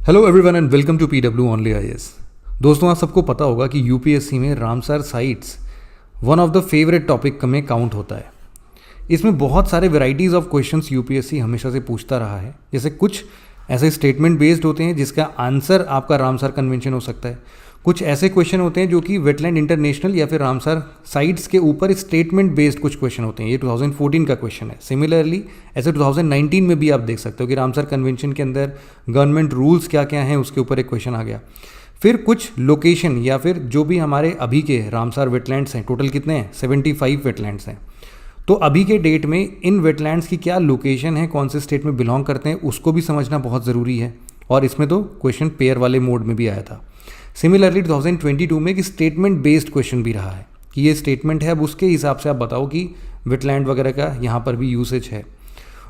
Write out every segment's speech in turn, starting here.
Hello everyone and welcome to PW only IAS. दोस्तों, आप सबको पता होगा कि यूपीएससी में Ramsar sites one of the favourite topic में काउंट होता है। इसमें बहुत सारे वेराइटीज़ ऑफ क्वेश्चंस यूपीएससी हमेशा से पूछता रहा है। जैसे कुछ ऐसे स्टेटमेंट बेस्ड होते हैं जिसका आंसर आपका रामसर कन्वेंशन हो सकता है। कुछ ऐसे क्वेश्चन होते हैं जो कि वेटलैंड इंटरनेशनल या फिर रामसर साइट्स के ऊपर स्टेटमेंट बेस्ड कुछ क्वेश्चन होते हैं। ये 2014 का क्वेश्चन है। सिमिलरली ऐसे 2019 में भी आप देख सकते हो कि रामसर कन्वेंशन के अंदर गवर्नमेंट रूल्स क्या क्या हैं उसके ऊपर एक क्वेश्चन आ गया। फिर कुछ लोकेशन या फिर जो भी हमारे अभी के रामसर वेटलैंड्स हैं, टोटल कितने हैं, 75 वेटलैंड्स हैं। तो अभी के डेट में इन वेटलैंड्स की क्या लोकेशन है, कौन से स्टेट में बिलोंग करते हैं, उसको भी समझना बहुत ज़रूरी है। और इसमें तो क्वेश्चन पेयर वाले मोड में भी आया था। सिमिलरली 2022 में एक स्टेटमेंट बेस्ड क्वेश्चन भी रहा है कि ये स्टेटमेंट है, अब उसके हिसाब से आप बताओ कि वेटलैंड वगैरह का यहाँ पर भी यूसेज है।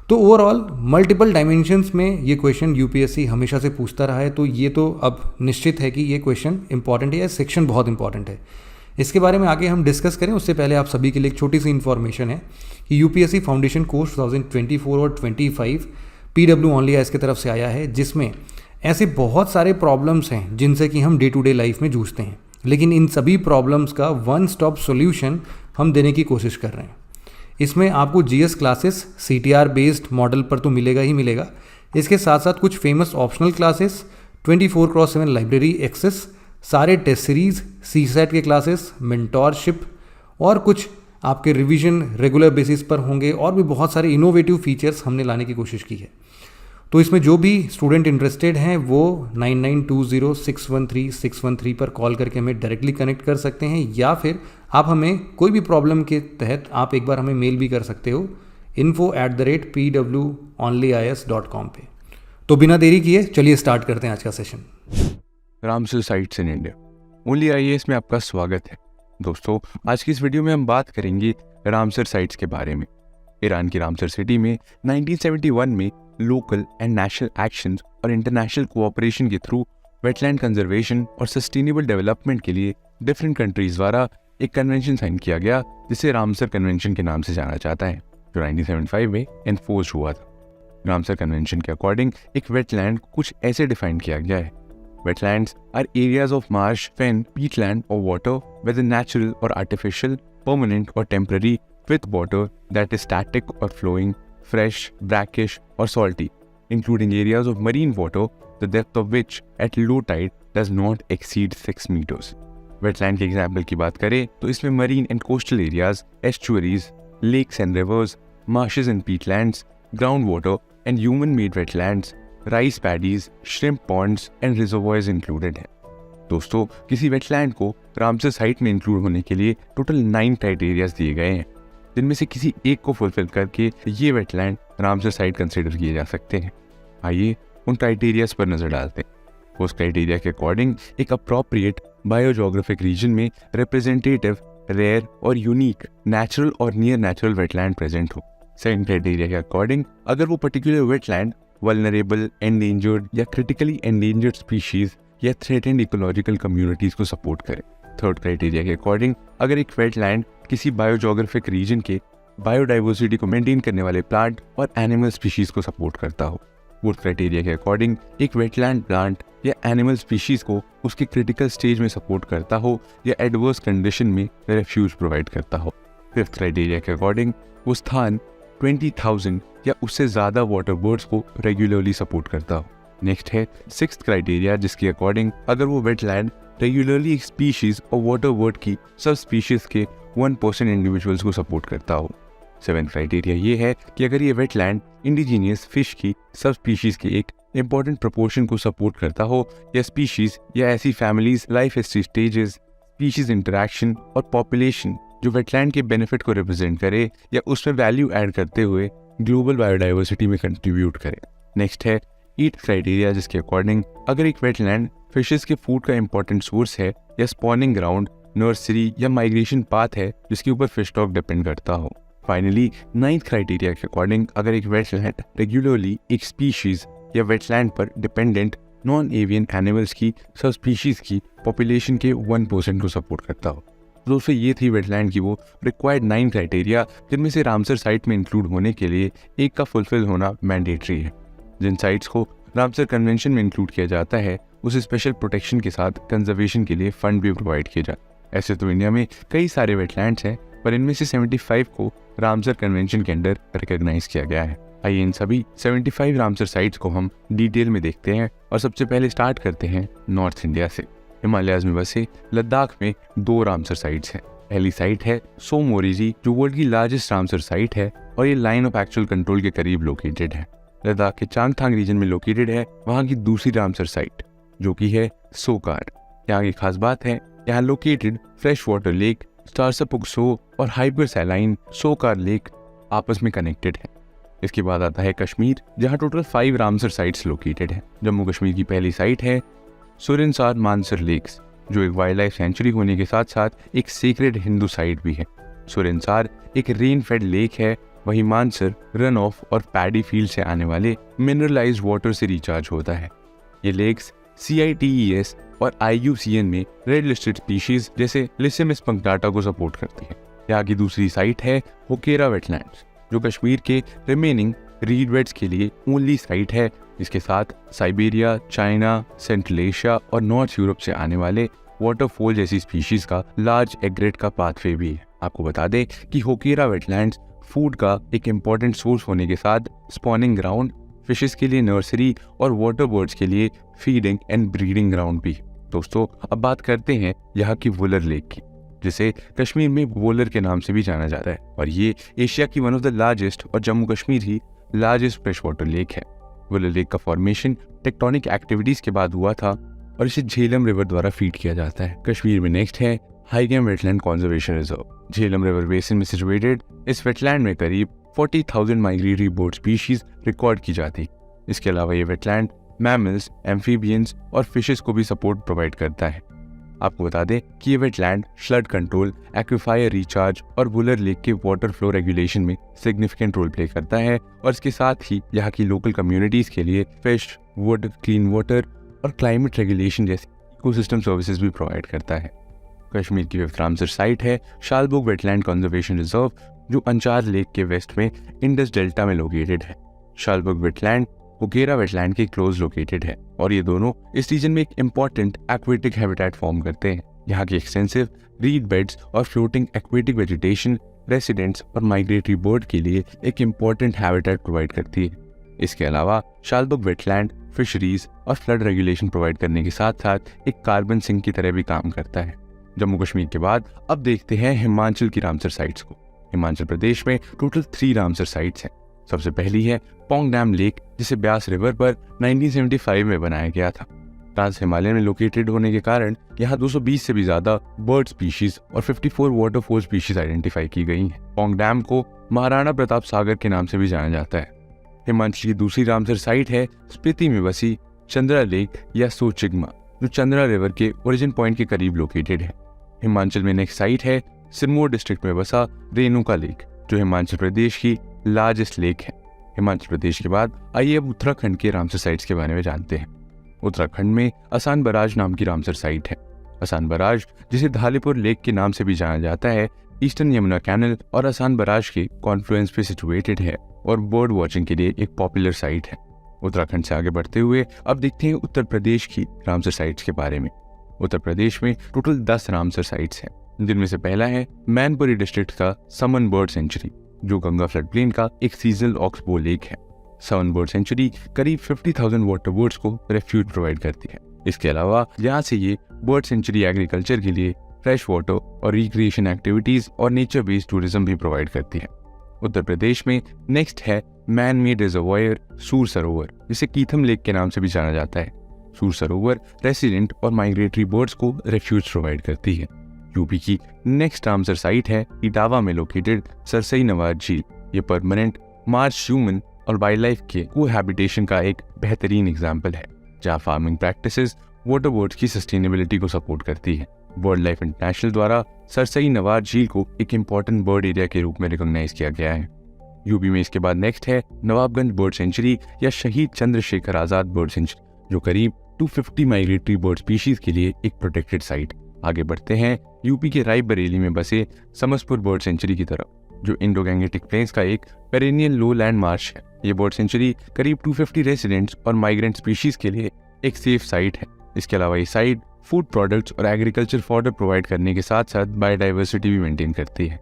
तो ओवरऑल मल्टीपल डायमेंशंस में ये क्वेश्चन यूपीएससी हमेशा से पूछता रहा है। तो ये तो अब निश्चित है कि ये क्वेश्चन इंपॉर्टेंट है, या सेक्शन बहुत इंपॉर्टेंट है। इसके बारे में आगे हम डिस्कस करें उससे पहले आप सभी के लिए एक छोटी सी इन्फॉर्मेशन है कि यूपीएससी फाउंडेशन कोर्स 2024 और 25 पीडब्ल्यू ओनली आईएएस की तरफ से आया है, जिसमें ऐसे बहुत सारे प्रॉब्लम्स हैं जिनसे कि हम डे टू डे लाइफ में जूझते हैं, लेकिन इन सभी प्रॉब्लम्स का वन स्टॉप सॉल्यूशन हम देने की कोशिश कर रहे हैं। इसमें आपको GS classes CTR based model पर तो मिलेगा ही मिलेगा। इसके साथ साथ कुछ famous optional classes, 24/7 library access, सारे टेस्ट सीरीज, सीसेट के क्लासेस, मेंटोरशिप और कुछ आपके रिवीजन रेगुलर बेसिस पर होंगे, और भी बहुत सारे इनोवेटिव फीचर्स हमने लाने की कोशिश की है। तो इसमें जो भी स्टूडेंट इंटरेस्टेड हैं वो 9920613613 पर कॉल करके हमें डायरेक्टली कनेक्ट कर सकते हैं, या फिर आप हमें कोई भी प्रॉब्लम के तहत आप एक बार हमें मेल भी कर सकते हो info@pwonlyis.com पे। तो बिना देरी किए चलिए स्टार्ट करते हैं आज का session. Ramsar sites in India only IAS में आपका स्वागत है। दोस्तों, आज की इस वीडियो में हम बात करेंगे रामसर साइट्स के बारे में। ईरान की रामसर सिटी में 1971 में लोकल एंड नेशनल एक्शंस और इंटरनेशनल कोऑपरेशन के थ्रू वेटलैंड कंजर्वेशन और सस्टेनेबल डेवलपमेंट के लिए डिफरेंट कंट्रीज द्वारा एक कन्वेंशन साइन किया गया, जिसे रामसर कन्वेंशन के नाम से जाना जाता है, जो 1975 में एनफोर्स हुआ था। रामसर कन्वेंशन के अकॉर्डिंग एक वेटलैंड कुछ ऐसे डिफाइन किया गया है: wetlands are areas of marsh, fen, peatland or water, whether natural or artificial, permanent or temporary, with water that is static or flowing, fresh, brackish or salty, including areas of marine water, the depth of which at low tide does not exceed 6 meters. Wetland के example की बात करें तो इसमें marine and coastal areas, estuaries, lakes and rivers, marshes and peatlands, groundwater and human-made wetlands, rice paddies, shrimp Pond's and reservoirs included है। दोस्तों, किसी wetland को रामसर साइट में इंक्लूड होने के लिए टोटल 9 क्राइटेरियाज दिए गए हैं, जिनमें से किसी एक को फुलफिल करके ये वेटलैंड रामसर साइट कंसिडर किए जा सकते हैं। आइए उन क्राइटेरियाज पर नजर डालते हैं। उस क्राइटेरिया के अकॉर्डिंग एक अप्रोप्रिएट बायोजोग्राफिक रीजन में रिप्रेजेंटेटिव, रेयर और यूनिक नेचुरल और नियर नेचुरल वेटलैंड प्रेजेंट हो। सेकंड क्राइटेरिया के अकॉर्डिंग अगर वो पर्टिकुलर वेटलैंड वल्नरेबल, एंडेंजर्ड या क्रिटिकली एंडेंजर्ड स्पीशीज या थ्रेटेंड इकोलॉजिकल कम्युनिटीज को सपोर्ट करे। थर्ड क्राइटेरिया के अकॉर्डिंग अगर एक वेटलैंड किसी बायोजोग्राफिक रीजन के बायोडाइवर्सिटी को मेंटेन करने वाले प्लांट और एनिमल स्पीशीज को सपोर्ट करता हो। फोर्थ क्राइटेरिया के अकॉर्डिंग एक वेटलैंड प्लांट या एनिमल स्पीशीज को उसके क्रिटिकल स्टेज में सपोर्ट करता हो या एडवर्स कंडीशन में रेफ्यूज प्रोवाइड करता हो। फिफ्थ क्राइटेरिया के अकॉर्डिंग वो स्थान 20,000 या उससे ज़्यादा वाटर बर्ड्स को रेगुलरली सपोर्ट करता हो। नेक्स्ट है सिक्स्थ क्राइटेरिया, जिसके अकॉर्डिंग अगर वो वेटलैंड रेगुलरली एक स्पीशीज और वाटर बर्ड की सब स्पीशीज के 1% इंडिविजुअल्स को सपोर्ट करता हो। सेवेंथ क्राइटेरिया ये है कि अगर ये वेटलैंड इंडिजीनियस फिश की सब स्पीशीज के एक इंपॉर्टेंट प्रोपोर्शन को सपोर्ट करता हो, या स्पीशीज या ऐसी families, life history stages, species interaction और पॉपुलेशन जो वेटलैंड के बेनिफिट को रिप्रेजेंट करे या उसमें वैल्यू ऐड करते हुए ग्लोबल बायोडाइवर्सिटी में कंट्रीब्यूट करे। नेक्स्ट है ईट क्राइटेरिया, जिसके अकॉर्डिंग अगर एक वेटलैंड फिशेस के फूड का इंपॉर्टेंट सोर्स है या स्पॉनिंग ग्राउंड, नर्सरी या माइग्रेशन पाथ है जिसके ऊपर फिश स्टॉक डिपेंड करता हो। फाइनली नाइन्थ क्राइटेरिया के अकॉर्डिंग अगर एक वेटलैंड रेगुलरली एक स्पीशीज या वेटलैंड पर डिपेंडेंट नॉन एवियन एनिमल्स की सब स्पीशीज की पॉपुलेशन के 1% को सपोर्ट करता हो। दोस्तों, ये थी वेटलैंड की वो रिक्वायर्ड 9 क्राइटेरिया, जिनमें से रामसर साइट में इंक्लूड होने के लिए एक का फुलफिल होना मैंडेटरी है। जिन साइट्स को रामसर कन्वेंशन में इंक्लूड किया जाता है उसे स्पेशल प्रोटेक्शन के साथ कंजर्वेशन के लिए फंड भी प्रोवाइड किए जाते। ऐसे तो इंडिया में कई सारे वेटलैंड्स हैं, पर इनमें से 75 को रामसर कन्वेंशन के अंडर रिकॉग्नाइज किया गया है। आइए इन सभी 75 रामसर साइट्स को हम डिटेल में देखते हैं और सबसे पहले स्टार्ट करते हैं नॉर्थ इंडिया से। हिमालयाज में बसे लद्दाख में 2 रामसर साइट्स हैं। पहली साइट है सो मोरिजी, जो वर्ल्ड की लार्जेस्ट रामसर साइट है और ये लाइन ऑफ एक्चुअल कंट्रोल के करीब लोकेटेड है। लद्दाख के चांगथांग रीजन में लोकेटेड है वहाँ की दूसरी रामसर साइट, जो कि है सोकार। यहाँ की खास बात है, यहाँ लोकेटेड फ्रेश वाटर लेक स्टारसपुकसो और हाइपर सैलाइन सोकार लेक आपस में कनेक्टेड है। इसके बाद आता है कश्मीर, जहाँ टोटल 5 रामसर साइट्स लोकेटेड है। जम्मू कश्मीर की पहली साइट है सुरनसार मानसर लेक्स, जो एक वाइल्ड लाइफ सेंचुरी होने के साथ साथ एक सीक्रेट हिंदू साइट भी है। सुरनसार एक रेन फेड लेक है, वहीं मानसर रन ऑफ और पैडी फील्ड से आने वाले मिनरलाइज्ड वाटर से रिचार्ज होता है। ये लेक्स CITES और IUCN में रेड लिस्टेड स्पीशीज जैसे लिसेमिस पंक्टाटा को सपोर्ट करती है। यहाँ की दूसरी साइट है होकेरा वेटलैंड्स, जो कश्मीर के रिमेनिंग रीड बेड्स के लिए ओनली साइट है। इसके साथ साइबेरिया, चाइना, सेंट्रल एशिया और नॉर्थ यूरोप से आने वाले वाटरफॉल जैसी स्पीशीज का लार्ज एग्रेट का पाथवे भी है। आपको बता दें कि होकेरा वेटलैंड्स फूड का एक इम्पॉर्टेंट सोर्स होने के साथ स्पॉनिंग ग्राउंड, फिशेस के लिए नर्सरी और वाटर बर्ड्स के लिए फीडिंग एंड ब्रीडिंग ग्राउंड भी। दोस्तों, अब बात करते हैं यहाँ की वुलर लेक की, जिसे कश्मीर में वोलर के नाम से भी जाना जाता है, और ये एशिया की वन ऑफ द लार्जेस्ट और जम्मू कश्मीर ही लार्जेस्ट फ्रेश वाटर लेक है। वुलर लेक का फॉर्मेशन टेक्टोनिक एक्टिविटीज के बाद हुआ था और इसे झेलम रिवर द्वारा फीड किया जाता है। कश्मीर में नेक्स्ट है Haigam wetland conservation reserve. Jhelum river basin में सिचुएटेड इस वेटलैंड में करीब 40,000 माइग्रेटरी बर्ड स्पीशीज रिकॉर्ड की जाती। इसके अलावा ये वेटलैंड मैमल्स, एम्फीबियंस और फिशेस को भी सपोर्ट प्रोवाइड करता है। आपको बता दें कि ये वेटलैंड फ्लड कंट्रोल, एक्विफायर रिचार्ज और वुलर लेक के वाटर फ्लो रेगुलेशन में सिग्निफिकेंट रोल प्ले करता है, और इसके साथ ही यहाँ की लोकल कम्युनिटीज के लिए फिश, वुड, क्लीन वाटर और क्लाइमेट रेगुलेशन जैसी इकोसिस्टम सर्विसेज भी प्रोवाइड करता है। कश्मीर की 5th रामसर साइट है शालबुग वेटलैंड कंजर्वेशन रिजर्व, जो अंचार लेक के वेस्ट में इंडस डेल्टा में लोकेटेड है। शालबुग वेटलैंड होकेरा वेटलैंड के क्लोज लोकेटेड है, और ये दोनों इस रीजन में एक इम्पॉर्टेंट एक्वेटिक हैबिटेट फॉर्म करते हैं। यहाँ की एक्सटेंसिव रीड बेड्स और फ्लोटिंग एक्वेटिक वेजिटेशन रेसिडेंट्स और माइग्रेटरी बर्ड के लिए एक इम्पॉर्टेंट हैबिटेट प्रोवाइड करती है। इसके अलावा शालबुग वेटलैंड फिशरीज और फ्लड रेगुलेशन प्रोवाइड करने के साथ साथ एक कार्बन सिंक की तरह भी काम करता है। जम्मू कश्मीर के बाद अब देखते हैं हिमाचल की रामसर साइट्स को। हिमाचल प्रदेश में टोटल 3 रामसर साइट्स हैं। सबसे पहली है पोंग डैम लेक, जिसे ब्यास रिवर पर 1975 में बनाया गया था। ट्रांस हिमालय में लोकेटेड होने के कारण यहाँ 220 से भी ज्यादा बर्ड स्पीशीज और 54 वाटरफॉल स्पीशीज आइडेंटिफाई की गई हैं। पोंग डैम को महाराणा प्रताप सागर के नाम से भी जाना जाता है। हिमाचल की दूसरी रामसर साइट है स्पीति में बसी चंद्रा लेक या सोचिग्मा, जो चंद्रा रिवर के ओरिजिन पॉइंट के करीब लोकेटेड है। हिमाचल में नेक्स्ट साइट है सिरमौर डिस्ट्रिक्ट में बसा रेणुका लेक, जो हिमाचल प्रदेश की लार्जेस्ट लेक है। हिमाचल प्रदेश के बाद आइए अब उत्तराखंड के रामसर साइट्स के बारे में जानते हैं। उत्तराखंड में असान बराज नाम की रामसर साइट है। असान बराज, जिसे धालीपुर लेक के नाम से भी जाना जाता है, ईस्टर्न यमुना कैनल और असान बराज के कॉन्फ्लुएंस पे सिचुएटेड है और बर्ड वॉचिंग के लिए एक पॉपुलर साइट है। उत्तराखंड से आगे बढ़ते हुए अब देखते हैं उत्तर प्रदेश की रामसर साइट्स के बारे में। उत्तर प्रदेश में टोटल 10 रामसर साइट्स हैं, जिनमें से पहला है मैनपुरी डिस्ट्रिक्ट का समन बर्ड सेंचुरी, जो गंगा फ्लड प्लेन का एक सीजनल ऑक्सबो लेक है। समन बर्ड सेंचुरी करीब 50,000 वाटर बर्ड्स को रेफ्यूज प्रोवाइड करती है। इसके अलावा यहाँ से ये बर्ड सेंचुरी एग्रीकल्चर के लिए फ्रेश वाटर और रिक्रिएशन एक्टिविटीज और नेचर बेस्ड टूरिज्म भी प्रोवाइड करती है। उत्तर प्रदेश में नेक्स्ट है मैन मेड रिजर्वायर सूर सरोवर, जिसे कीथम लेक के नाम से भी जाना जाता है। सूर सरोवर रेसिडेंट और माइग्रेटरी बर्ड्स को रेफ्यूज प्रोवाइड करती है। यूपी की नेक्स्ट रामसर साइट है इटावा में लोकेटेड सरसई नवाज झील। ये परमानेंट मार्श ह्यूमन और वाइल्ड लाइफ के कोहैबिटेशन का एक बेहतरीन एग्जाम्पल है, जहाँ फार्मिंग प्रैक्टिसेस वाटर बर्ड्स की सस्टेनेबिलिटी को सपोर्ट करती है। वर्ल्ड लाइफ इंटरनेशनल द्वारा सरसई नवाज झील को एक इम्पॉर्टेंट बर्ड एरिया के रूप में रिकॉग्नाइज किया गया है। यूपी में इसके बाद नेक्स्ट है नवाबगंज बर्ड सेंचुरी या शहीद चंद्रशेखर आजाद बर्ड सेंचुरी, जो करीब 250 माइग्रेटरी बर्ड स्पीशीज के लिए एक प्रोटेक्टेड साइट। आगे बढ़ते हैं यूपी के रायबरेली में बसे समसपुर बर्ड सेंचुरी की तरफ, जो इंडो गैंगेटिक प्लेन्स का एक पेरेनियल लो लैंड मार्श है। ये बर्ड सेंचुरी करीब 250 रेसिडेंट्स और माइग्रेंट स्पीशीज के लिए एक सेफ साइट है। इसके अलावा ये साइट फूड प्रोडक्ट्स और एग्रीकल्चर फॉडर प्रोवाइड करने के साथ साथ बायोडाइवर्सिटी भी मेंटेन करती है।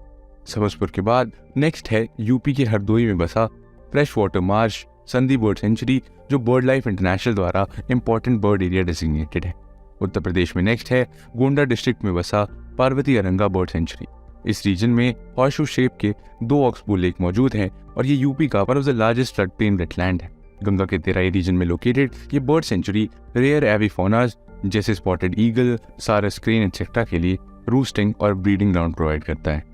समसपुर के बाद नेक्स्ट है यूपी के हरदोई में बसा फ्रेश वाटर मार्श संदी बर्ड सेंचुरी, जो बर्ड लाइफ इंटरनेशनल द्वारा इंपॉर्टेंट बर्ड एरिया डेजिग्नेटेड है। उत्तर प्रदेश में नेक्स्ट है गोंडा डिस्ट्रिक्ट में बसा पार्वती अरंगा बर्ड सेंचुरी। इस रीजन में हॉर्सशू शेप के 2 ऑक्सबो लेक मौजूद हैं और ये यूपी का one of the largest flood plain wetland है। गंगा के तेराई रीजन में लोकेटेड ये बर्ड सेंचुरी रेयर एविफोनास जैसे स्पॉटेड ईगल, सारस क्रेन एक्सेट्रा के लिए रूस्टिंग और ब्रीडिंग ग्राउंड प्रोवाइड करता है।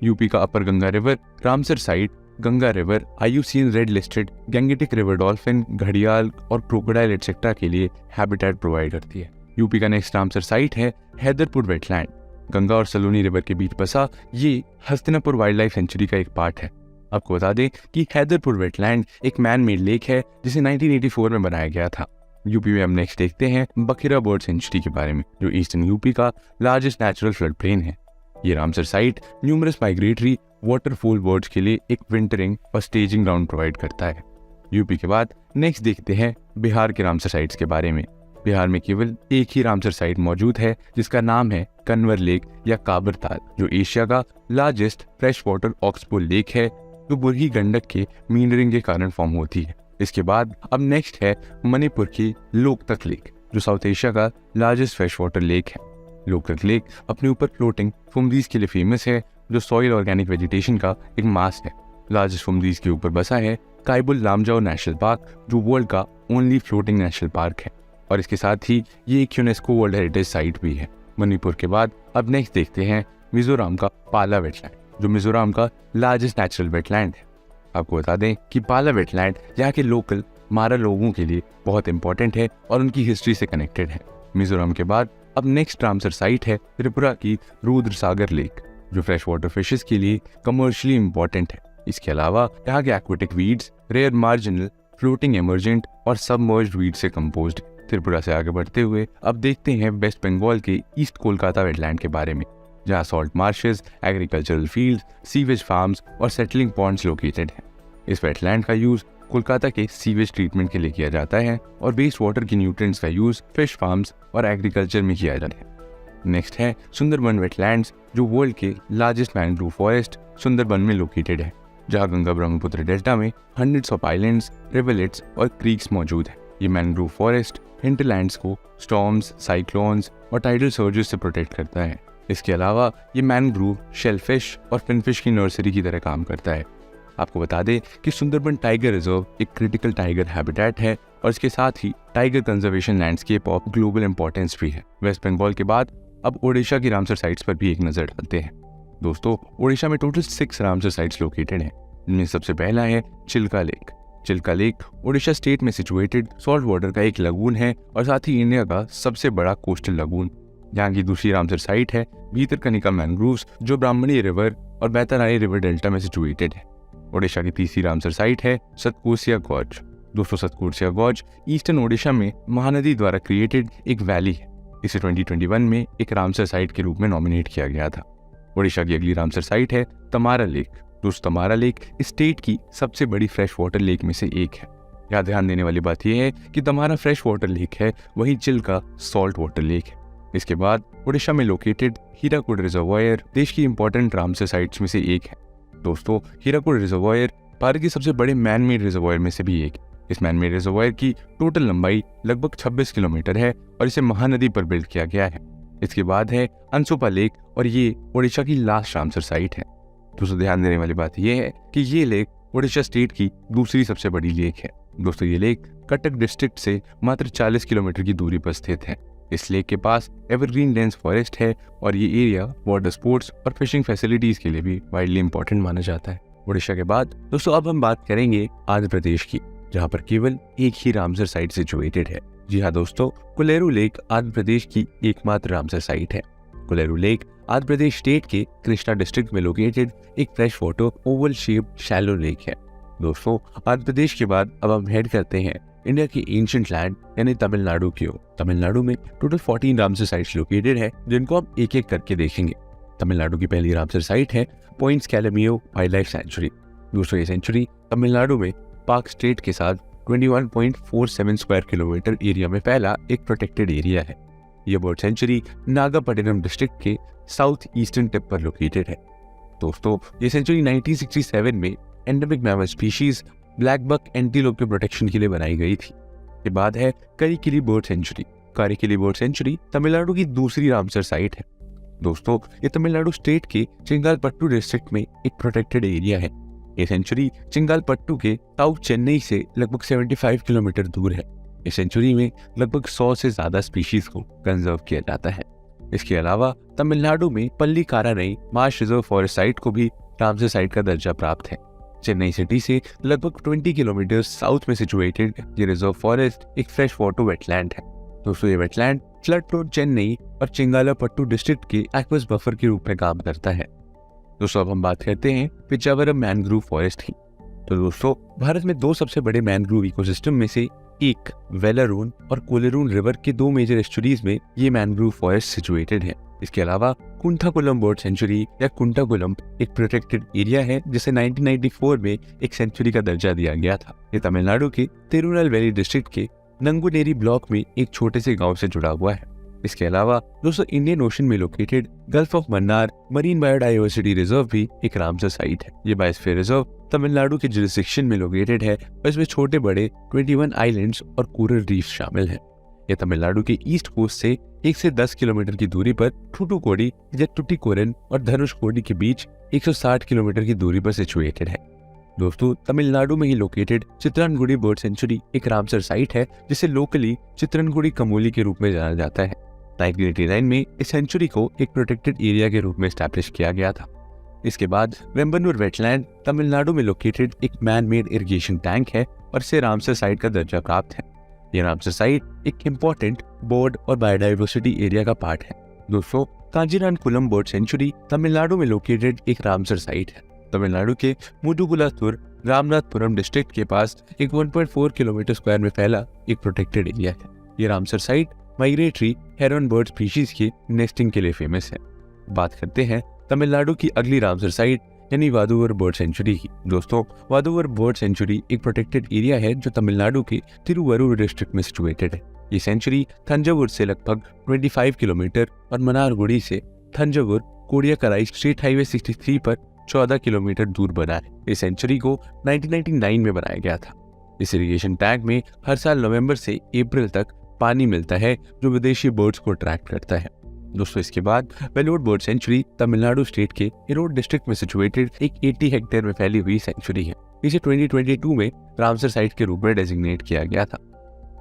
यूपी का upper Ganga river Ramsar site Ganga river IUCN red listed Gangetic river dolphin, घड़ियाल और क्रोकोडाइल एक्सेट्रा के लिए हैबिटेट प्रोवाइड करती है। यूपी का नेक्स्ट रामसर साइट है हैदरपुर वेटलैंड। गंगा और सलूनी रिवर के बीच बसा ये हस्तिनापुर वाइल्ड लाइफ सेंचुरी का एक पार्ट है। आपको बता दें कि हैदरपुर वेटलैंड एक मैन मेड लेक है जिसे 1984 में बनाया गया था। यूपी में हम नेक्स्ट देखते हैं बखिरा बर्ड सेंचुरी के बारे में, जो ईस्टर्न यूपी का लार्जेस्ट नेचुरल फ्लड प्लेन है। ये Ramsar site numerous migratory waterfall birds के लिए एक विंटरिंग और स्टेजिंग ग्राउंड प्रोवाइड करता है। यूपी के बाद नेक्स्ट देखते हैं बिहार के रामसर साइट्स के बारे में। बिहार में केवल एक ही रामसर साइट मौजूद है जिसका नाम है कन्वर लेक या काबर ताल, जो एशिया का largest fresh water oxbow lake है, जो बुरही गंडक के मींडरिंग के कारण फॉर्म होती है। इसके बाद अब नेक्स्ट है मणिपुर की लोकतक लेक, जो साउथ एशिया का लार्जेस्ट फ्रेश वाटर लेक है। लोकतक लेक अपने ऊपर फ्लोटिंग फुमदीज के लिए फेमस है, जो सॉइल ऑर्गेनिक वेजिटेशन का एक मास है। लार्जेस्ट फुमदीज के ऊपर बसा है काइबुल लामजाओ नेशनल पार्क, जो वर्ल्ड का ओनली फ्लोटिंग नेशनल पार्क है और इसके साथ ही ये एक यूनेस्को वर्ल्ड हेरिटेज साइट भी है। मणिपुर के बाद अब नेक्स्ट देखते हैं मिजोरम का पाला वेटलैंड, जो मिजोरम का लार्जेस्ट नेचुरल वेटलैंड है। आपको बता दें कि पाला वेटलैंड यहाँ के लोकल मारा लोगों के लिए बहुत इंपॉर्टेंट है और उनकी हिस्ट्री से कनेक्टेड है। मिजोरम के बाद अब नेक्स्ट रामसर साइट है त्रिपुरा की रुद्र सागर लेक, जो फ्रेश वाटर फिशेस के लिए कमर्शियली इंपॉर्टेंट है। इसके अलावा यहाँ के aquatic weeds rare marginal floating emergent और सबमर्ज्ड वीड से कंपोज्ड है। त्रिपुरा से आगे बढ़ते हुए अब देखते हैं वेस्ट बंगाल के ईस्ट कोलकाता वेटलैंड के बारे में, जहाँ salt marches, agricultural field, sewage farms और सेटलिंग पॉन्ड्स लोकेटेड हैं। इस वेटलैंड का यूज कोलकाता के सीवेज ट्रीटमेंट के लिए किया जाता है और वेस्ट वाटर के न्यूट्रिएंट्स का यूज फिश फार्म्स और एग्रीकल्चर में किया जाता है। नेक्स्ट है सुंदरबन वेटलैंड्स, जो वर्ल्ड के लार्जेस्ट मैंग्रोव फॉरेस्ट सुंदरबन में लोकेटेड है, जहाँ गंगा ब्रह्मपुत्र डेल्टा में हंड्रेड्स ऑफ आइलैंड्स, रिवरलेट्स और क्रीक्स मौजूद है। ये मैंग्रोव फॉरेस्ट हिंटरलैंड्स को स्टॉर्म्स, साइक्लोन्स और टाइडल सर्जेस से प्रोटेक्ट करता है। इसके अलावा ये मैंग्रोव शेलफिश और फिनफिश की नर्सरी की तरह काम करता है। आपको बता दें कि सुंदरबन टाइगर रिजर्व एक क्रिटिकल टाइगर हैबिटेट है और इसके साथ ही tiger conservation landscape of global importance भी है। वेस्ट बंगाल के बाद अब ओडिशा की रामसर साइट्स पर भी एक नजर डालते हैं। दोस्तों, ओडिशा में टोटल 6 रामसर साइट्स लोकेटेड हैं, जिनमें सबसे पहला है Chilika lake. Chilika lake Odisha state में सिचुएटेड सॉल्ट वाटर का एक लगून है और साथ ही इंडिया का सबसे बड़ा कोस्टल लगून। यहाँ की दूसरी रामसर साइट है भीतरकनिका मैंग्रोव्स, जो ब्राह्मणी रिवर और बैतराई रिवर डेल्टा में सिचुएटेड है। ओडिशा की तीसरी रामसर साइट है सतकोसिया गॉर्ज। दोस्तों, सतकोसिया गॉर्ज ईस्टर्न ओडिशा में महानदी द्वारा क्रिएटेड एक वैली है। इसे 2021 में एक रामसर साइट के रूप में नॉमिनेट किया गया था। ओडिशा की अगली रामसर साइट है तमारा लेक। दोस्तों, तमारा लेक स्टेट की सबसे बड़ी फ्रेश वाटर लेक में से एक है। यहाँ ध्यान देने वाली बात यह है कि तमारा फ्रेश वाटर लेक है, वहीं चिल्का सॉल्ट वाटर लेक है। इसके बाद ओडिशा में लोकेटेड हीराकुड रिजर्वायर देश की इंपॉर्टेंट रामसर साइट्स में से एक है। दोस्तों, हीराकुड रिजर्वायर भारत के सबसे बड़े मैन मेड रिजर्वायर में से भी एक है। इस मैन मेड रिजर्वायर की टोटल लंबाई लगभग 26 किलोमीटर है और इसे महानदी पर बिल्ड किया गया है। इसके बाद है अंसुपा लेक और ये ओडिशा की लास्ट रामसर साइट है। दोस्तों, ध्यान देने वाली बात यह है कि ये लेक ओडिशा स्टेट की दूसरी सबसे बड़ी लेक है। दोस्तों, ये लेक कटक डिस्ट्रिक्ट से मात्र 40 किलोमीटर की दूरी पर स्थित है। इस लेक के पास एवरग्रीन डेंस फॉरेस्ट है और ये एरिया वाटर स्पोर्ट्स और फिशिंग फैसिलिटीज के लिए भी वाइडली इंपॉर्टेंट माना जाता है। ओडिशा के बाद दोस्तों अब हम बात करेंगे आंध्र प्रदेश की, जहाँ पर केवल एक ही रामसर साइट सिचुएटेड है। जी हाँ दोस्तों, कोलेरू लेक आंध्र प्रदेश की एकमात्र रामसर साइट है। कोलेरू लेक आंध्र प्रदेश स्टेट के कृष्णा डिस्ट्रिक्ट में लोकेटेड एक fresh water Oval shaped shallow lake है। दोस्तों, आंध्र प्रदेश के बाद अब हम हेड करते हैं इंडिया की एंशिएंट लैंड यानी तमिलनाडु की ओर। तमिलनाडु में टोटल 14 रामसर साइट्स लोकेटेड है, जिनको हम एक एक करके देखेंगे। तमिलनाडु की पहली रामसर साइट है पॉइंट कैलेमियो वाइल्ड लाइफ सेंचुरी। दोस्तों ये सेंचुरी तमिलनाडु में पार्क स्टेट के साथ 21.47 स्क्वायर किलोमीटर एरिया में फैला एक प्रोटेक्टेड एरिया है। यह बर्ड सेंचुरी नागापट्टिनम डिस्ट्रिक्ट के साउथ ईस्टर्न टिप पर लोकेटेड है। दोस्तों ये सेंचुरी 1967 में endemic mammal species black buck antelope के प्रोटेक्शन के लिए बनाई गई थी। के बाद है Karikili bird sanctuary. Karikili bird sanctuary Tamil Nadu की दूसरी रामसर साइट है। दोस्तों ये तमिलनाडु स्टेट के चिंगालपट्टू डिस्ट्रिक्ट में एक प्रोटेक्टेड एरिया है। ये सेंचुरी चिंगालपट्टू के साउथ चेन्नई से लगभग 75 किलोमीटर दूर है। इस सेंचुरी में लगभग 100 से ज्यादा स्पीशीज को कंजर्व किया जाता है। इसके अलावा तमिलनाडु में पल्लीकारानई मार्श रिजर्व फॉरेस्ट साइट को भी रामसर साइट का दर्जा प्राप्त है। चेन्नई सिटी से लगभग 20 किलोमीटर साउथ में सिचुएटेड ये रिजर्व फॉरेस्ट एक फ्रेश वाटर वेटलैंड है। दोस्तों ये वेटलैंड फ्लड प्रोन चेन्नई और चिंगालापट्टू डिस्ट्रिक्ट के एक्वस बफर के रूप में काम करता है। दोस्तों अब हम बात करते हैं पिचावरम मैनग्रोव फॉरेस्ट की। तो दोस्तों भारत में दो सबसे बड़े मैनग्रोव इकोसिस्टम में से एक वेलारून और कोलेरून रिवर के दो मेजर एस्चुरीज में ये मैनग्रोव फॉरेस्ट सिचुएटेड है। इसके अलावा कुंठाकुलम बर्ड सेंचुरी या कुंठाकुलम एक प्रोटेक्टेड एरिया है जिसे 1994 में एक सेंचुरी का दर्जा दिया गया था। ये तमिलनाडु के तिरुनेलवेली डिस्ट्रिक्ट के नंगुनेरी ब्लॉक में एक छोटे से गांव से जुड़ा हुआ है। इसके अलावा दोस्तों इंडियन ओशन में located gulf of Mannar marine biodiversity reserve भी एक रामसर साइट है। ये बायोस्फीयर रिजर्व तमिलनाडु के जुरिसडिक्शन में लोकेटेड है और इसमें छोटे बड़े 21 आइलैंड्स और कोरल रीफ शामिल है। यह तमिलनाडु के ईस्ट कोस्ट से 1 से 10 किलोमीटर की दूरी पर थूथुकुडी या टुटिकोरिन और धनुषकोडी के बीच 160 किलोमीटर की दूरी पर सिचुएटेड है। दोस्तों तमिलनाडु में ही लोकेटेड चित्रनगुडी बर्ड सेंचुरी एक रामसर साइट है जिसे लोकली चित्रनगुडी कमोली के रूप में जाना जाता है। 1989 में इस सेंचुरी को एक प्रोटेक्टेड एरिया के रूप में एस्टैब्लिश किया गया था। इसके बाद वेम्बनूर वेटलैंड तमिलनाडु में लोकेटेड एक मैन मेड इरिगेशन टैंक है और इसे रामसर साइट का दर्जा प्राप्त है। यह रामसर साइट एक इम्पोर्टेंट बर्ड और बायोडाइवर्सिटी एरिया का पार्ट है। दोस्तों कांजीरानकुलम बर्ड सेंचुरी तमिलनाडु में लोकेटेड एक रामसर साइट है। तमिलनाडु के मुडुगुलाथुर रामनाथपुरम डिस्ट्रिक्ट के पास एक 1.4 किलोमीटर स्क्वायर में फैला एक प्रोटेक्टेड एरिया है। ये रामसर साइट माइग्रेटरी हेरन बर्ड स्पीशीज की नेस्टिंग के लिए फेमस है। बात करते हैं तमिलनाडु की अगली रामसर साइट यानी वादुवर बर्ड सेंचुरी की। दोस्तों वादुवर बर्ड सेंचुरी एक प्रोटेक्टेड एरिया है जो तमिलनाडु के तिरुवरूर डिस्ट्रिक्ट में सिचुएटेड है। ये सेंचुरी थंजावुर से लगभग 25 किलोमीटर और मनारगुडी से थंजावुर कोडियाकराई स्टेट हाईवे 63 पर 14 किलोमीटर दूर बना है। इस सेंचुरी को 1999 में बनाया गया था। इस इरिगेशन टैंक में हर साल नवंबर से अप्रैल तक पानी मिलता है जो विदेशी बर्ड्स को अट्रैक्ट करता है। दोस्तों इसके बाद Vellode bird sanctuary Tamil Nadu state के इरोड डिस्ट्रिक्ट में सिचुएटेड एक 80 हेक्टेयर में फैली हुई सेंचुरी है। इसे 2022 में रामसर साइट के रूप में डेजिग्नेट किया गया था।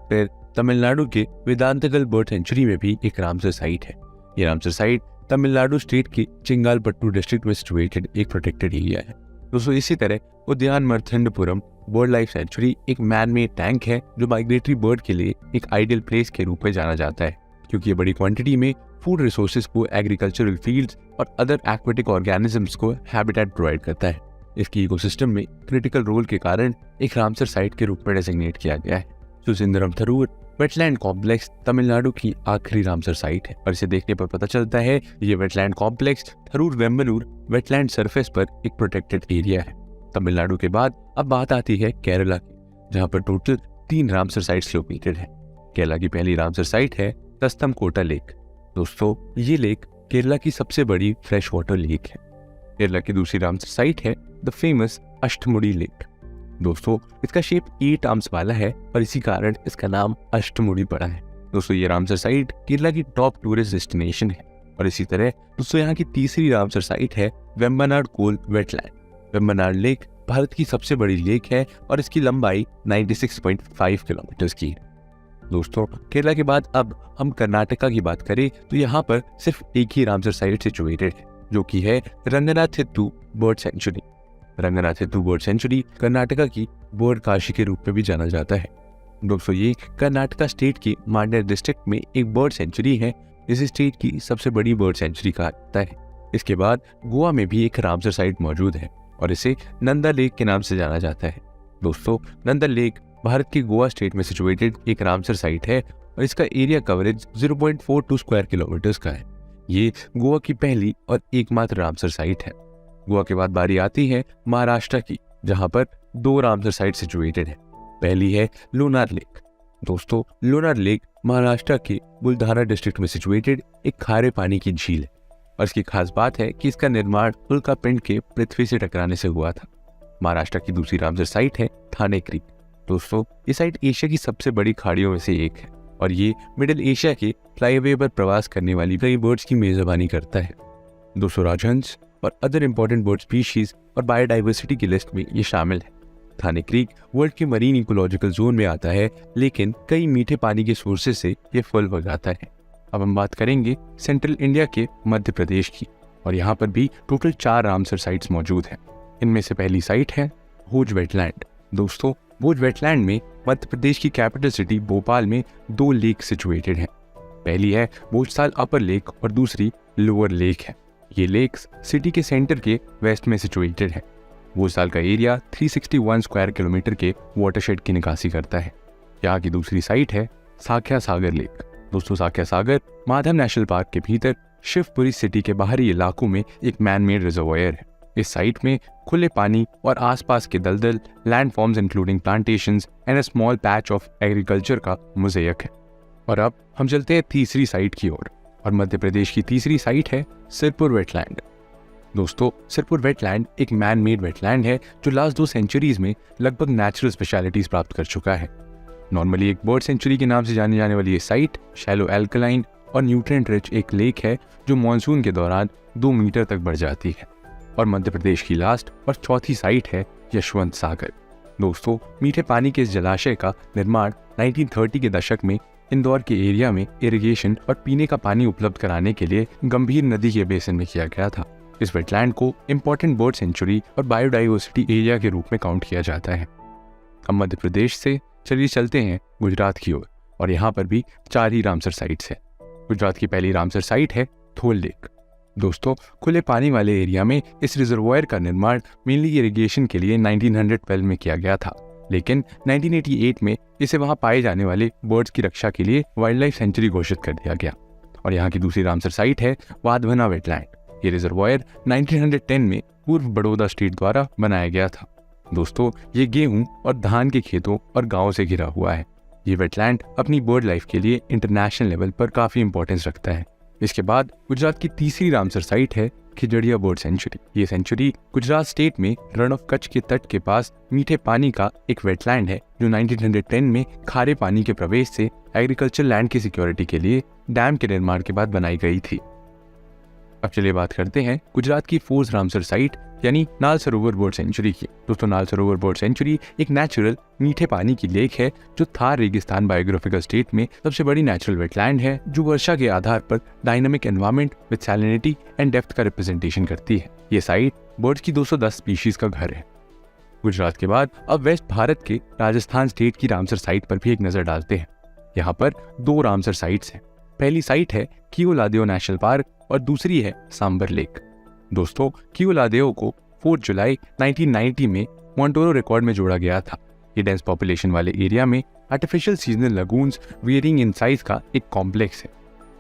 फिर तमिलनाडु के वेदांतगल बर्ड सेंचुरी में भी एक रामसर साइट है। ये रामसर साइट तमिलनाडु स्टेट के चिंगालपट्टू डिस्ट्रिक्ट में सिचुएटेड एक प्रोटेक्टेड एरिया है। दोस्तों इसी तरह उद्यान मर्थंडपुरम बर्ड लाइफ सेंचुरी एक मैन मेड टैंक है जो माइग्रेटरी बर्ड के लिए एक आइडियल प्लेस के रूप में जाना जाता है क्योंकि ये बड़ी क्वांटिटी में फूड रिसोर्सेज को एग्रीकल्चरल फील्ड्स और अदर एक्वेटिक ऑर्गेनिजम्स को हैबिटेट प्रोवाइड करता है। इसकी इकोसिस्टम में क्रिटिकल रोल के कारण एक रामसर साइट के रूप में डेजिग्नेट किया गया है। सुसिंदरम थरूर वेटलैंड कॉम्प्लेक्स तमिलनाडु की आखिरी रामसर साइट है और इसे देखने पर पता चलता है ये wetland complex Tharoor Vembanur wetland surface पर एक प्रोटेक्टेड एरिया है। तमिलनाडु के बाद अब बात आती है केरला की, जहां पर टोटल 3 रामसर साइट्स लोकेटेड है। केरला की पहली रामसर साइट है तस्तमकोटा लेक। दोस्तों ये लेक केरला की सबसे बड़ी फ्रेश वाटर लेक है। केरला की दूसरी रामसर साइट है द फेमस अष्टमुडी लेक। दोस्तों इसका शेप 8 आर्म्स वाला है और इसी कारण इसका नाम अष्टमुडी पड़ा है। दोस्तों ये रामसर साइट केरला की टॉप टूरिस्ट डेस्टिनेशन है और इसी तरह दोस्तों यहाँ की तीसरी रामसर साइट है वेम्बनाड कोल वेटलैंड। वेम्बनाड लेक भारत की सबसे बड़ी लेक है और इसकी लंबाई 96.5 किलोमीटर की है। दोस्तों केरला के बाद अब हम कर्नाटका की बात करें तो यहाँ पर सिर्फ एक ही रामसर साइट सिचुएटेड है जो कि है Ranganathittu bird sanctuary. Ranganathittu bird sanctuary Karnataka की बर्ड काशी के रूप में भी जाना जाता है। दोस्तों ये कर्नाटका स्टेट की मांड्या डिस्ट्रिक्ट में एक बर्ड सेंचुरी है जिसे स्टेट की सबसे बड़ी बर्ड सेंचुरी कहा जाता है। इसके बाद गोवा में भी एक रामसर साइट मौजूद है और इसे नंदा लेक के नाम से जाना जाता है। दोस्तों नंदा लेक भारत के गोवा स्टेट में सिचुएटेड एक रामसर साइट है और इसका एरिया कवरेज 0.42 स्क्वायर किलोमीटर्स का है। ये गोवा की पहली और एकमात्र रामसर साइट है। गोवा के बाद बारी आती है महाराष्ट्र की, जहां पर 2 रामसर साइट सिचुएटेड है। पहली है लोनार लेक। दोस्तों, लोनार लेक महाराष्ट्र के बुलढाना डिस्ट्रिक्ट में सिचुएटेड एक खारे पानी की झील है और इसकी खास बात है कि इसका निर्माण उल्का पिंड के पृथ्वी से टकराने से हुआ था। महाराष्ट्र की दूसरी रामसर साइट है थाने क्रीक। दोस्तों, ये साइट एशिया की सबसे बड़ी खाड़ियों में से एक है और ये मिडिल एशिया के फ्लाईवे पर प्रवास करने वाली कई बर्ड्स की मेजबानी करता है। दोस्तों, राजहंस और अदर इंपॉर्टेंट बर्ड स्पीशीज और बायोडाइवर्सिटी की लिस्ट में ये शामिल है। थाने क्रीक वर्ल्ड के मरीन इकोलॉजिकल जोन में आता है, लेकिन कई मीठे पानी के सोर्सेज से ये फल हो जाता है। अब हम बात करेंगे सेंट्रल इंडिया के मध्य प्रदेश की, और यहाँ पर भी टोटल 4 रामसर साइट्स मौजूद हैं। इनमें से पहली साइट है भोज वेटलैंड। दोस्तों, भोज वेटलैंड में मध्य प्रदेश की कैपिटल सिटी भोपाल में 2 लेक सिचुएटेड हैं। पहली है भोजसाल अपर लेक और दूसरी लोअर लेक है। ये लेक्स सिटी के सेंटर के वेस्ट में सिचुएटेड है। भोजसाल का एरिया 361 स्क्वायर किलोमीटर के वाटरशेड की निकासी करता है। यहाँ की दूसरी साइट है साख्या सागर लेक। दोस्तों, साख्या सागर माधव नेशनल पार्क के भीतर शिवपुरी सिटी के बाहरी इलाकों में एक मैन मेड रिजर्वायर है। इस साइट में खुले पानी और आसपास के दलदल, land forms including plantations and a small patch of agriculture का मोज़ेक है। और अब हम चलते हैं तीसरी साइट की ओर, और मध्य प्रदेश की तीसरी साइट है सिरपुर वेटलैंड। दोस्तों, सिरपुर वेटलैंड एक मैन मेड वेटलैंड है जो लास्ट 2 सेंचुरीज में लगभग नेचुरल स्पेशलिटीज प्राप्त कर चुका है। नॉर्मली एक बर्ड सेंचुरी के नाम से जाने जाने वाली ये साइट शैलो एल्कलाइन और न्यूट्रिएंट रिच एक लेक है जो मानसून के दौरान 2 मीटर तक बढ़ जाती है। और मध्य प्रदेश की लास्ट और चौथी साइट है यशवंत सागर। दोस्तों, मीठे पानी के इस जलाशय का निर्माण 1930 के दशक में इंदौर के एरिया में इरिगेशन और पीने का पानी उपलब्ध कराने के लिए गंभीर नदी के बेसिन में किया गया था। इस वेटलैंड को इंपॉर्टेंट बर्ड सेंचुरी और बायोडाइवर्सिटी एरिया के रूप में काउंट किया जाता है। अब मध्य प्रदेश से चलिए चलते हैं गुजरात की ओर, और यहाँ पर भी 4 ही रामसर साइट्स है। गुजरात की पहली रामसर साइट है थोल लेक। दोस्तों, खुले पानी वाले एरिया में इस रिजर्वायर का निर्माण मेनली इरिगेशन के लिए 1912 में किया गया था, लेकिन 1988 में इसे वहां पाए जाने वाले बर्ड्स की रक्षा के लिए वाइल्ड लाइफ सेंचुरी घोषित कर दिया गया। और यहाँ की दूसरी रामसर साइट है वाधवना वेटलैंड। ये रिजर्वायर 1910 में पूर्व बड़ौदा स्टेट द्वारा बनाया गया था। दोस्तों, ये गेहूं और धान के खेतों और गांवों से घिरा हुआ है। ये वेटलैंड अपनी बर्ड लाइफ के लिए इंटरनेशनल लेवल पर काफी इंपॉर्टेंस रखता है। इसके बाद गुजरात की तीसरी रामसर साइट है खिजड़िया बर्ड सेंचुरी। ये सेंचुरी गुजरात स्टेट में रण ऑफ कच्छ के तट के पास मीठे पानी का एक वेटलैंड है जो 1910 में खारे पानी के प्रवेश से एग्रीकल्चर लैंड की सिक्योरिटी के लिए डैम के निर्माण के बाद बनाई गई थी। अब चलिए बात करते हैं गुजरात की 4th रामसर साइट यानी नाल सरोवर बर्ड सेंचुरी की। दोस्तों, नाल सरोवर बर्ड सेंचुरी एक नेचुरल मीठे पानी की लेक है जो थार रेगिस्तान बायोग्राफिकल स्टेट में सबसे बड़ी नेचुरल वेटलैंड है जो वर्षा के आधार पर dynamic environment with salinity and depth का रिप्रेजेंटेशन करती है। ये साइट बर्ड्स की 210 स्पीशीज का घर है। गुजरात के बाद अब वेस्ट भारत के राजस्थान स्टेट की रामसर साइट पर भी एक नजर डालते हैं। यहाँ पर 2 रामसर साइट्स हैं। पहली साइट है कियोलादेव नेशनल पार्क और दूसरी है सांबर लेक। दोस्तों, कियोलादेव को 4 जुलाई 1990 में मॉन्टोरो रिकॉर्ड में जोड़ा गया था। ये डेंस पॉपुलेशन वाले एरिया में artificial seasonal lagoons varying in size का एक कॉम्प्लेक्स है।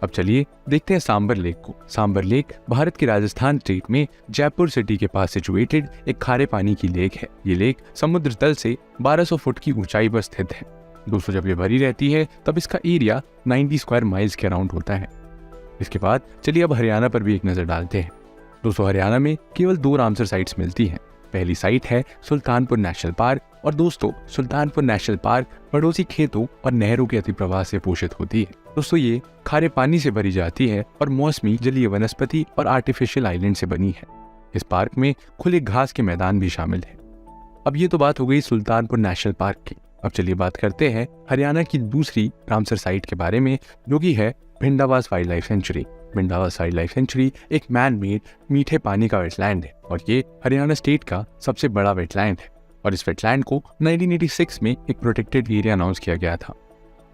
अब चलिए देखते हैं सांबर लेक को। सांबर लेक भारत के राजस्थान स्टेट में जयपुर सिटी के पास सिचुएटेड एक खारे पानी की लेक है। ये लेक समुद्र तल से 1200 फुट की ऊंचाई पर स्थित है। दोस्तों, जब ये भरी रहती है तब इसका एरिया 90 स्क्वायर माइल्स के अराउंड होता है। इसके बाद चलिए अब हरियाणा पर भी एक नजर डालते हैं। दोस्तों, हरियाणा में केवल 2 रामसर साइट्स मिलती हैं। पहली साइट है सुल्तानपुर नेशनल पार्क, और दोस्तों सुल्तानपुर नेशनल पार्क पड़ोसी खेतों और नहरों के अतिप्रवाह से पोषित होती है। दोस्तों, ये खारे पानी से भरी जाती है और मौसमी जलीय वनस्पति और आर्टिफिशियल आइलैंड से बनी है। इस पार्क में खुले घास के मैदान भी शामिल है। अब ये तो बात हो गई सुल्तानपुर नेशनल पार्क की। अब चलिए बात करते हैं हरियाणा की दूसरी रामसर साइट के बारे में, जो कि है Bhindawas wild life century. Bhindawas wild life century एक मैन मेड मीठे पानी का वेटलैंड है और ये हरियाणा स्टेट का सबसे बड़ा वेटलैंड है। और इस वेटलैंड को 1986 में एक प्रोटेक्टेड एरिया अनाउंस किया गया था।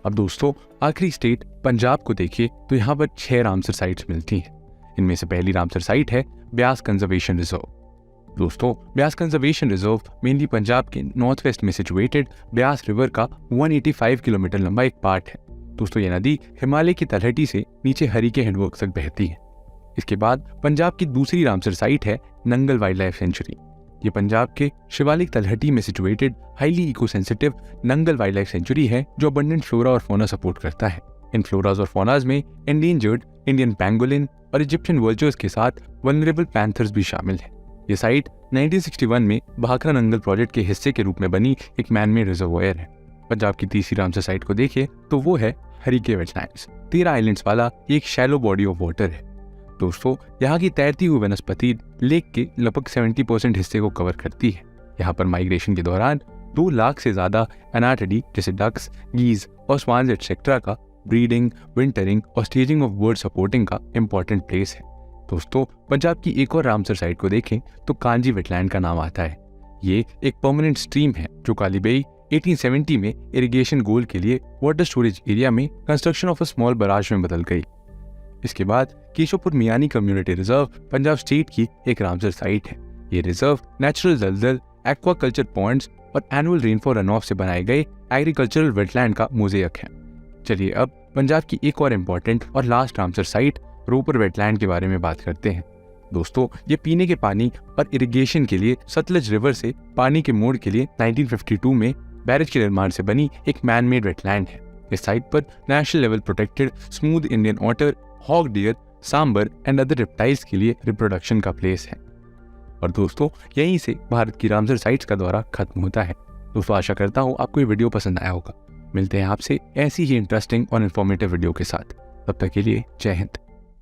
अब दोस्तों, आखिरी स्टेट पंजाब को देखिए तो यहाँ पर 6 रामसर साइट्स मिलती हैं। इनमें से पहली रामसर साइट है ब्यास कंजर्वेशन रिजर्व। दोस्तों, Beas conservation reserve mainly Punjab के नॉर्थ वेस्ट में सिचुएटेड ब्यास रिवर का 185 किलोमीटर लंबा एक पार्ट है। दोस्तों, ये नदी हिमालय की तलहटी से नीचे हरी के हैंडवर्क तक बहती है। इसके बाद पंजाब की दूसरी रामसर साइट है नंगल वाइल्ड लाइफ सेंचुरी। ये पंजाब के शिवालिक तलहटी में situated highly eco sensitive Nangal wild life sanctuary है जो अबंडेंट फ्लोरा और फौना सपोर्ट करता है। इन फ्लोराज और फौनाज में एंडेंजर्ड इंडियन पैंगोलिन और इजिप्शियन वर्चर्स के साथ वल्नरेबल पैंथर्स भी शामिल है। ये साइट 1961 में भाखरा नंगल प्रोजेक्ट के हिस्से के रूप में बनी एक मैनमेड रिजर्वोयर है। पंजाब की तीसरी रामसर साइट को देखिए तो वो है हरिके वेटलैंड्स। 13 आइलैंड्स वाला एक शैलो बॉडी ऑफ वाटर है। दोस्तों, यहाँ की तैरती हुई वनस्पति लेक के लगभग 70% हिस्से को कवर करती है। यहाँ पर माइग्रेशन के दौरान 2 लाख से ज्यादा अनाटडी जैसे डक्स, गीज और स्वान्स एटसेट्रा का ब्रीडिंग, विंटरिंग और स्टेजिंग ऑफ बर्ड सपोर्टिंग का इंपॉर्टेंट प्लेस है। दोस्तों, पंजाब की एक और रामसर साइट को देखें तो कांजी वेटलैंड का नाम आता है। ये एक परमानेंट स्ट्रीम है जो कालीबेई 1870 में इरिगेशन गोल के लिए वाटर स्टोरेज एरिया में construction of a small barrage में बदल गई। इसके बाद Keshavpur Miani community reserve Punjab state की एक रामसर साइट है। ये रिजर्व नेचुरल दलदल, एक्वाकल्चर पॉइंट्स और एनुअल रेनफॉल रन ऑफ से बनाए गए एग्रीकल्चरल वेटलैंड का मोज़ेक है। चलिए अब पंजाब की एक और इम्पॉर्टेंट और last Ramsar site Ropar wetland के बारे में बात करते हैं। दोस्तों, ये पीने के पानी और इरिगेशन के लिए सतलज रिवर से पानी के मोड़ के लिए 1952 में बैरेज के निर्माण से बनी एक मैनमेड वेटलैंड है। इस साइट पर national level protected smooth Indian otter, hog deer, sambar and other reptiles के लिए रिप्रोडक्शन का प्लेस है। और दोस्तों, यहीं से भारत की रामसर साइट्स का दौरा खत्म होता है। दोस्तों, आशा करता हूँ आपको ये वीडियो पसंद आया होगा। मिलते हैं आपसे ऐसी ही इंटरेस्टिंग और इन्फॉर्मेटिव वीडियो के साथ। तब तक के लिए जय हिंद।